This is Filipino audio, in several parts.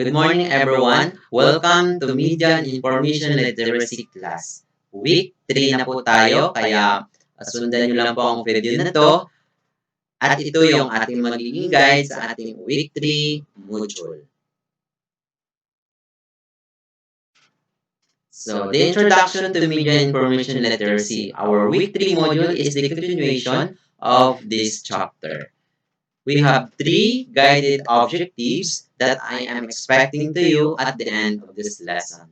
Good morning, everyone. Welcome to Media and Information Literacy class. Week 3 na po tayo, kaya sundan nyo lang po ang video na to. At ito yung ating magiging guide sa ating Week 3 module. So, the introduction to Media and Information Literacy. Our Week 3 module is the continuation of this chapter. We have 3 guided objectives that I am expecting to you at the end of this lesson.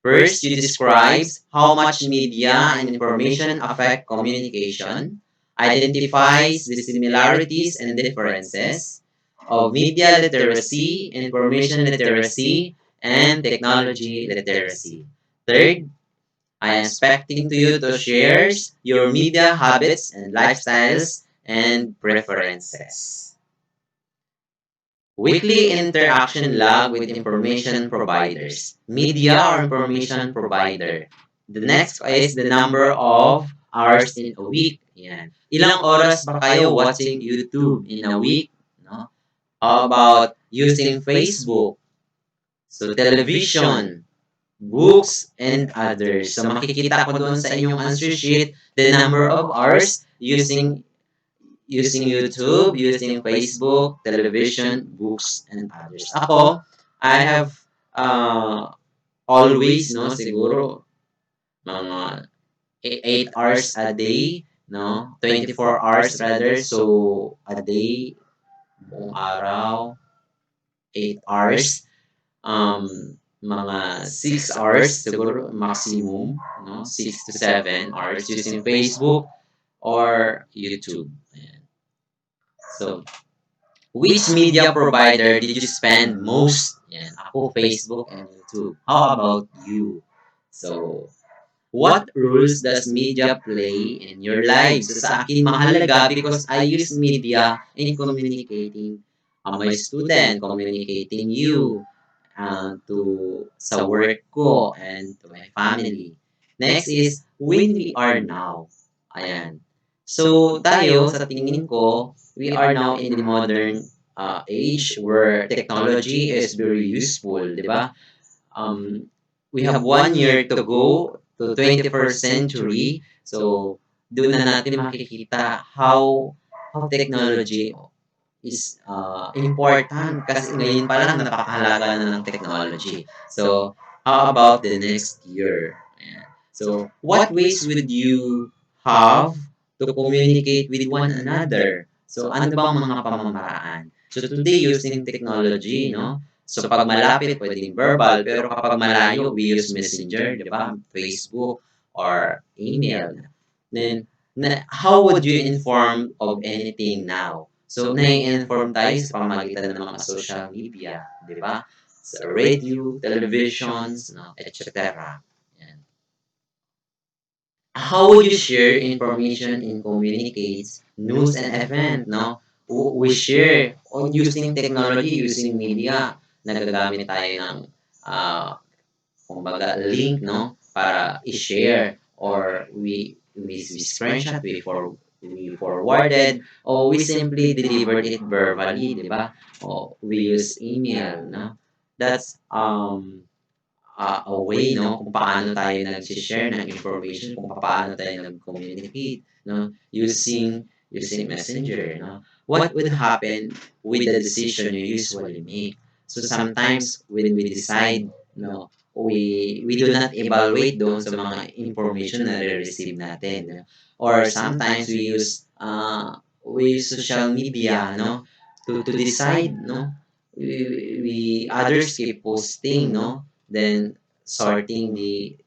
First, you describe how much media and information affect communication, identifies the similarities and differences of media literacy, information literacy, and technology literacy. Third, I am expecting to you to share your media habits and lifestyles and preferences. Weekly interaction log with information providers. Media or information provider. The next is the number of hours in a week. Yan. Ilang oras ba kayo watching YouTube in a week? No? How about using Facebook? So, television, books, and others. So, makikita ko doon sa inyong answer sheet the number of hours using YouTube, using Facebook, television, books, and others. Ako, I have always, no, siguro, mga 8 hours a day, no, 24 hours rather, so a day, buong araw, 8 hours, mga 6 hours, siguro maximum, no, 6 to 7 hours using Facebook or YouTube. Ayan. So, which media provider did you spend most? Yan, ako, Facebook and YouTube. How about you? So, what roles does media play in your lives? So, sa akin, mahalaga because I use media in communicating my student, communicating you to sa work ko and to my family. Next is, when we are now. Ayan. So, tayo, sa tingin ko, we are now in the modern age where technology is very useful, di ba? We have 1 year to go to 21st century. So, doon na natin makikita how technology is important kasi ngayon pa lang napakahalaga na ng technology. So, how about the next year? Ayan. So, what ways would you have to communicate with one another? So, ano bang mga pamamaraan? So, today, using technology, no? So, pag malapit, pwedeng verbal, pero kapag malayo, we use messenger, di ba? Facebook or email. Then, how would you inform of anything now? So, nai-inform tayo sa pamamagitan ng mga social media, di ba? Sa radio, televisions, no, etc. Yan. How would you share information in communicates, news, and event, no? We share on using technology, using media. Nagagamit tayo ng, kumbaga, link, no? Para i-share or we screenshot, we forwarded, or we simply delivered it verbally, di ba? O we use email, no? That's a way, no, kung paano tayo nag-share ng information, kung paano tayo nag-communicate, no, using messenger, no. What would happen with the decision you usually make? So sometimes when we decide, no, we do not evaluate doon sa mga information na re-receive natin, no? Or sometimes we use social media, no, to decide, no. We others keep posting, no, then sorting the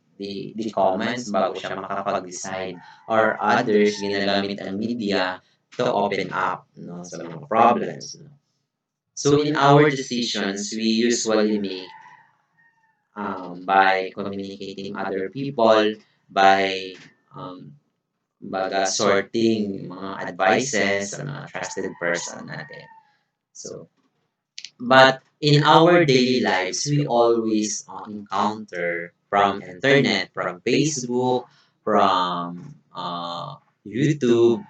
comments bago siya makapag-decide, or others ginagamit ang media to open up, no, sa mga problems, no. So in our decisions we usually make by communicating other people, by sorting mga advices sa mga trusted person natin. So, but in our daily lives, we always encounter from internet, from Facebook, from YouTube,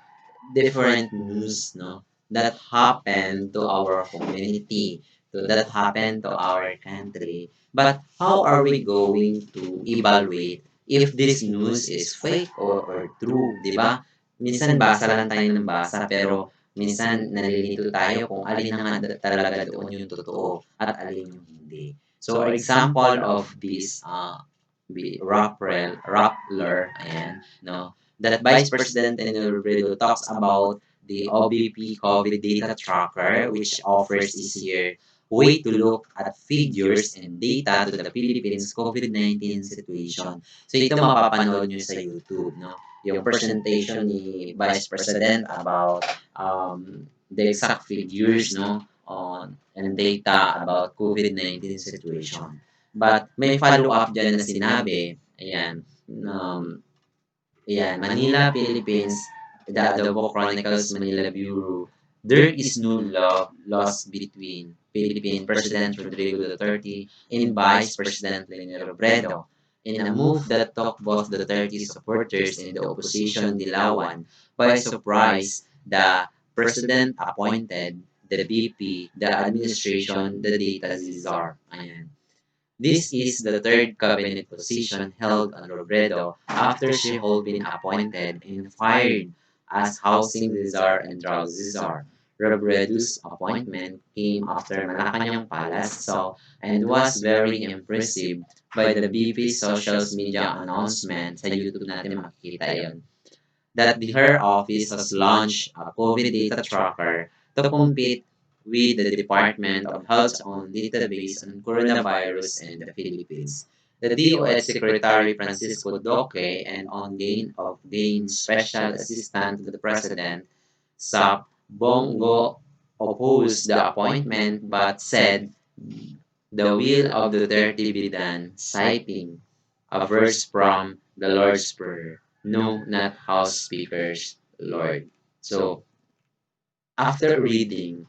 different news, no, that happen to our community. So that happened to our country. But how are we going to evaluate if this news is fake or true, di ba? Minsan basa lang tayo ng basa pero minsan nalilito tayo kung alin na nga talaga doon yung totoo at alin yung hindi. So, example of this Rappler, ayan, no, that Vice President Enrique talks about the OBP COVID data tracker, which offers easier way to look at figures and data to the Philippines COVID-19 situation. So ito mapapanood nyo sa YouTube, no? Yung presentation ni Vice President about the exact figures, no, on and data about COVID-19 situation. But may follow-up dyan na sinabi, ayan, um, ayan, Manila, Philippines, the Book Chronicles Manila Bureau, there is no love lost between Philippine President Rodrigo Duterte and Vice President Lenin Robredo. In a move that took both Duterte supporters and the opposition dilawan by surprise, the President appointed the BP, the administration, the data czar. Ayan. This is the third cabinet position held on Robredo after she had been appointed and fired as housing czar and drug czar. Robredo's appointment came after Malacanang Palace so and was very impressive by the BP social media announcement. Sa YouTube natin makikita yon that her office has launched a COVID data tracker to compete with the Department of Health's own database on coronavirus in the Philippines. The DOH Secretary Francisco Duque and on gain Special Assistant to the President, SAP Bongo opposed the appointment but said the will of the 30 be done, citing a verse from the Lord's Prayer. No, not House Speaker's Lord. So, after reading,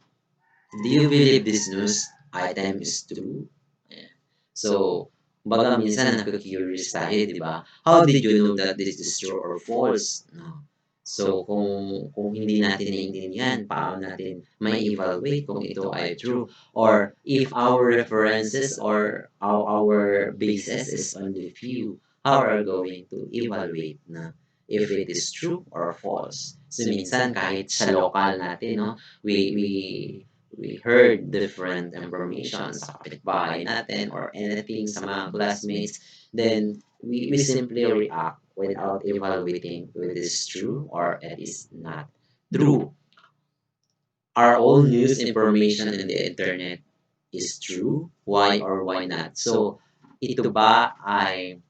do you believe this news item is true? Ayan. So, baga minsan nakaka-curious tayo, di ba? How did you know that this is true or false? No. So, kung hindi natin naiintindihan, paano natin may evaluate kung ito ay true? Or if our references or our basis is only few, how are we going to evaluate na if it is true or false? So, minsan kahit sa local natin, no, we heard different information sa kapitbahay natin or anything sa mga classmates, then we simply react without evaluating whether it is true or it is not true. Are all news information in the internet is true? Why or why not? So, ito ba ay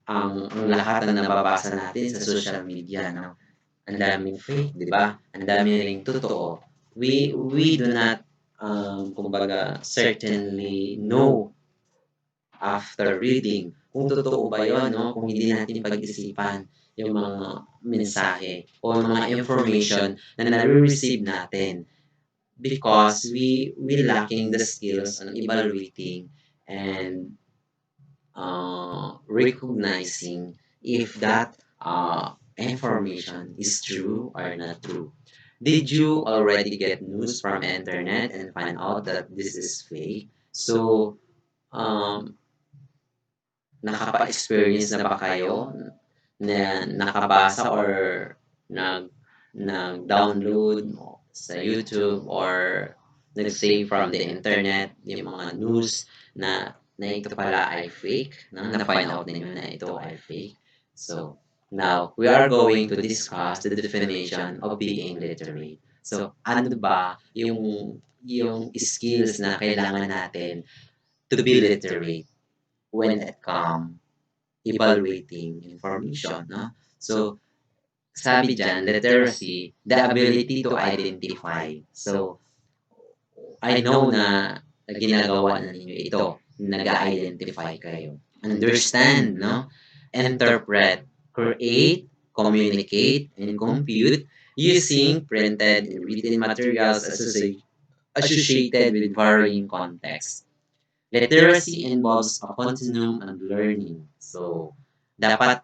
ang lahat ng nababasa natin sa social media, no? Ang daming fake, di ba? Ang daming ring totoo. We do not, kumbaga, certainly know after reading kung totoo ba yon, no? Kung hindi natin pag-isipan yung mga mensahe o mga information na nare-receive natin because we lacking the skills on evaluating and recognizing if that information is true or not true. Did you already get news from internet and find out that this is fake? So, um, nakapa-experience na ba kayo na nakabasa or nag nag-download sa YouTube or nag-save from the internet yung mga news na ito pala ay fake, no? Na-find out ninyo na ito ay fake. So, now, we are going to discuss the definition of being literate. So, ano ba yung skills na kailangan natin to be literate when it come evaluating information, no? So, sabi dyan, literacy, the ability to identify. So, I know na ginagawa na ninyo ito. Nag-identify kayo. Understand, no? Interpret, create, communicate, and compute using printed and written materials associated with varying contexts. Literacy involves a continuum of learning. So, dapat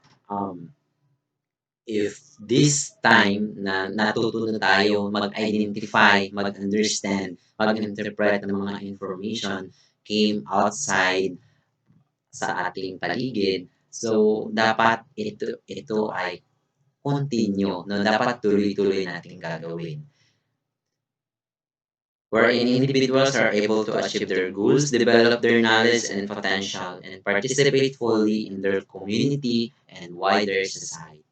if this time na natuto na tayo mag-identify, mag-understand, mag-interpret ng mga information came outside sa ating paligid. So, dapat ito ay continue, no? Dapat tuloy-tuloy nating gagawin. Wherein individuals are able to achieve their goals, develop their knowledge and potential, and participate fully in their community and wider society.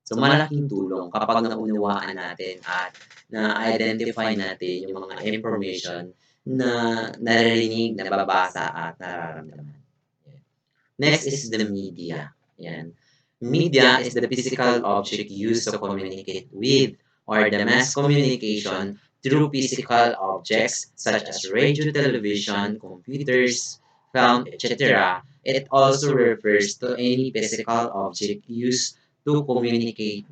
So, malaking tulong kapag naunawaan natin at na-identify natin yung mga information na naririnig, nababasa at nararamdaman. Next is the media. Yan. Media is the physical object used to communicate with or the mass communication through physical objects such as radio, television, computers, film, etc. It also refers to any physical object used to communicate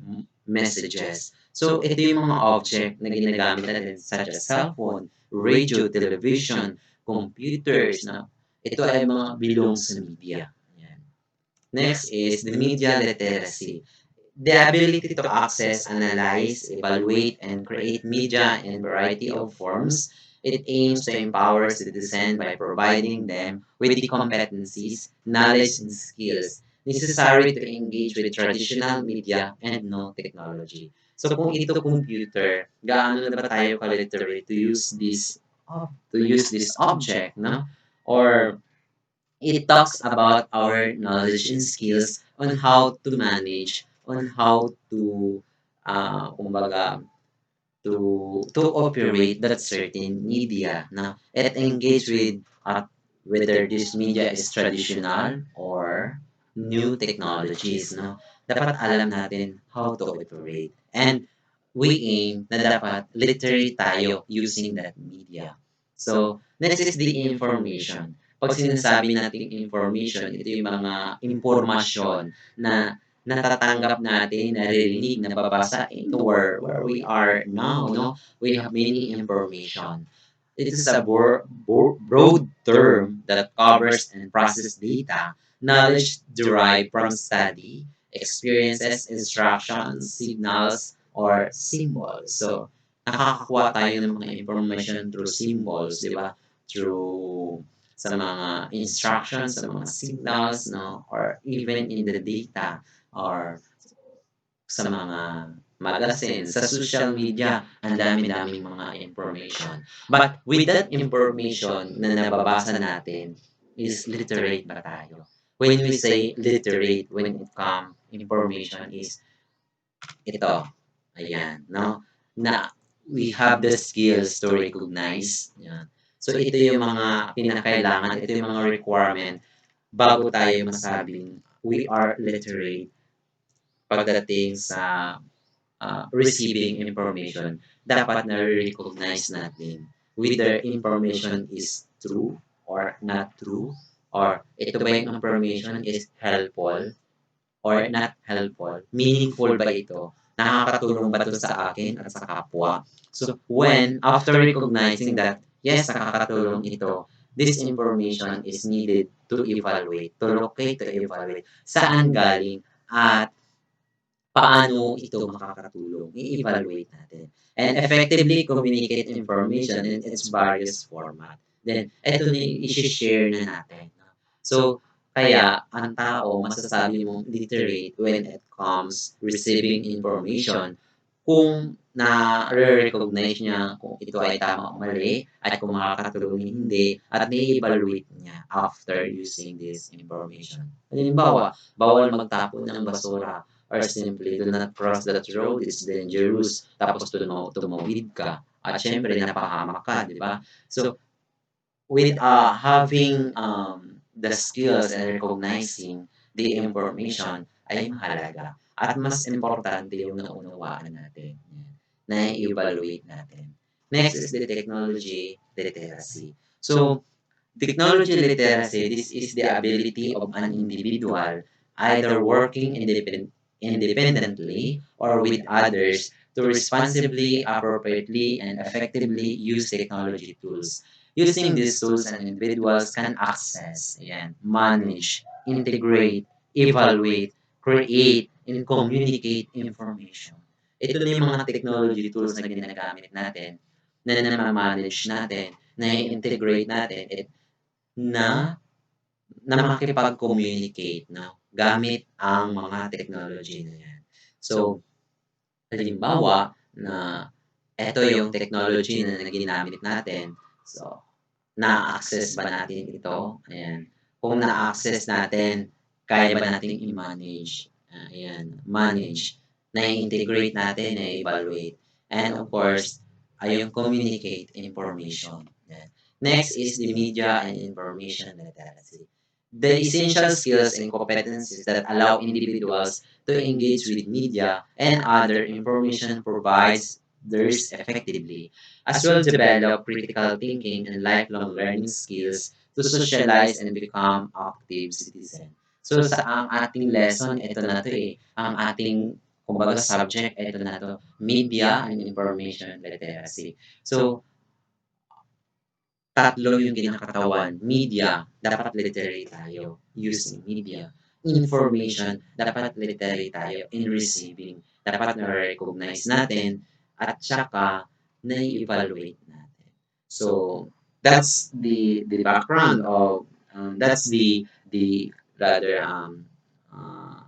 messages. So, ito yung mga object na ginagamit natin such as cellphone, radio, television, computers, na ito ay mga belong sa media. Yan. Next is the media literacy. The ability to access, analyze, evaluate, and create media in variety of forms. It aims to empower citizens by providing them with the competencies, knowledge, and skills necessary to engage with traditional media and no technology. So kung ito computer, gaano na ba tayo ka-literate to use this object, no? Or it talks about our knowledge and skills on how to manage, on how to, kumbaga, to operate that certain media. Na it engage with whether this media is traditional or new technologies. No? Dapat alam natin how to operate. And we aim na dapat literate tayo using that media. So, next is the information. Pag sinasabi natin information, ito yung mga impormasyon na natatanggap natin, naririnig, nababasa into where we are now, no? We have many information. It is a broad term that covers and processes data, knowledge derived from study, experiences, instructions, signals, or symbols. So, nakakakuha tayo ng mga information through symbols, di ba? Through sa mga instructions, sa mga signals, no? Or even in the data, or sa mga magazine, sa social media, ang dami-daming mga information. But with that information na nababasa natin, is literate ba tayo? When we say literate, when it comes information is ito, ayan, no? Na we have the skills to recognize. Yan. So ito yung mga pinakailangan, ito yung mga requirement bago tayo masabing we are literate pagdating sa receiving information, dapat na-recognize natin whether information is true or not true, or ito ba yung information is helpful or not helpful, meaningful ba ito, nakakatulong ba ito sa akin at sa kapwa. So, when, after recognizing that, yes, nakakatulong ito, this information is needed to evaluate, to locate, to evaluate, saan galing, at paano ito makakatulong, i-evaluate natin. And effectively communicate information in its various format. Then, ito na yung i-share na natin. So, kaya, ang tao, masasabi mong literate when it comes receiving information kung na-recognize niya kung ito ay tama o mali, at kung makakatulong hindi, at na-evaluate niya after using this information. Halimbawa, bawal magtapon ng basura, or simply do not cross that road, it's dangerous, tapos tumawid ka, at syempre napahamak ka, di ba? So, with having the skills and recognizing the information ay mahalaga. At mas importante yung naunawaan natin, na-evaluate natin. Next is the technology literacy. So, technology literacy, this is the ability of an individual either working independently or with others to responsibly, appropriately, and effectively use technology tools. Using these tools, an individuals can access, manage, integrate, evaluate, create, and communicate information. Ito na yung mga technology tools na ginagamit natin, na na-manage natin, na integrate natin, at na makipag-communicate, no, gamit ang mga technology na yan. So, halimbawa na eto yung technology na ginamit natin. So, na-access ba natin ito? Ayan. Kung na-access natin, kaya ba nating i-manage? Ayan, manage. Na-integrate natin, na-evaluate. And of course, ay yung communicate information. Ayan. Next is the media and information literacy. The essential skills and competencies that allow individuals to engage with media and other information provides theirs effectively, as well develop critical thinking and lifelong learning skills to socialize and become active citizen. So sa ang ating lesson, ito na to eh. Ang ating, kumbaga, subject, ito na to. Media and information literacy. So, tatlo yung kinakatawan. Media, dapat literary tayo using media. Information, dapat literary tayo in receiving. Dapat na-recognize natin at saka na-evaluate natin. So, that's the background of, that's the rather, uh,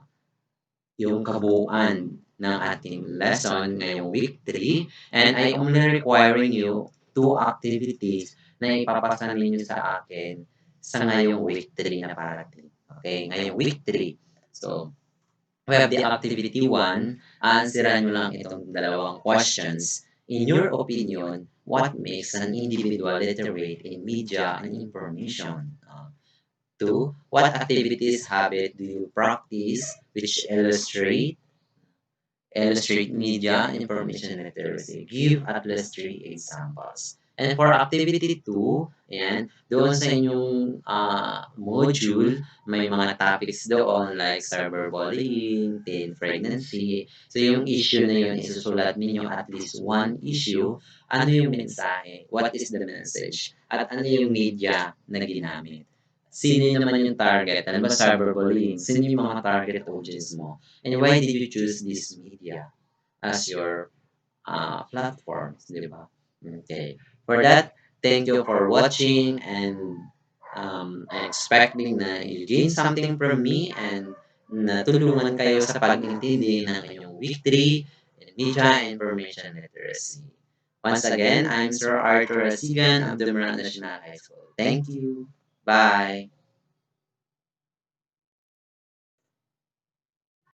yung kabuuan ng ating lesson ngayong week 3, and I only requiring you 2 activities na ipapasa ninyo sa akin sa ngayong week 3 na parating. Okay, ngayong week 3. So, we have the activity 1. Answeran nyo lang itong dalawang questions. In your opinion, what makes an individual literate in media and information? 2. What activities, habit do you practice which illustrate media and information literacy? Give at least 3 examples. And for activity 2, ayan, doon sa inyong module, may mga topics doon like cyberbullying, teen pregnancy. So yung issue na yun, isusulat ninyo at least one issue. Ano yung mensahe? What is the message? At ano yung media na ginamit? Sino naman yung target? Ano ba cyberbullying? Sino yung mga target audience mo? And why did you choose this media as your platforms, di ba? Okay. For that, thank you for watching, and I'm expecting na you gain something from me and natulungan kayo sa pag-intindi ng inyong week 3 in Media and Information Literacy. Once again, I'm Sir Arthur Asigan of the National High School. Thank you. Bye.